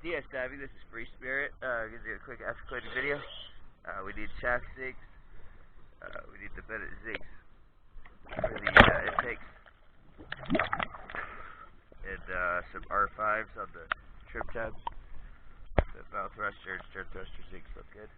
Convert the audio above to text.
DS Savvy, this is Free Spirit. Gonna do a quick after-coding video. We need shaft zigs. We need the bedded zigs for the intakes. And some R5s on the trim tabs. The bow thruster and stern thruster zigs look good.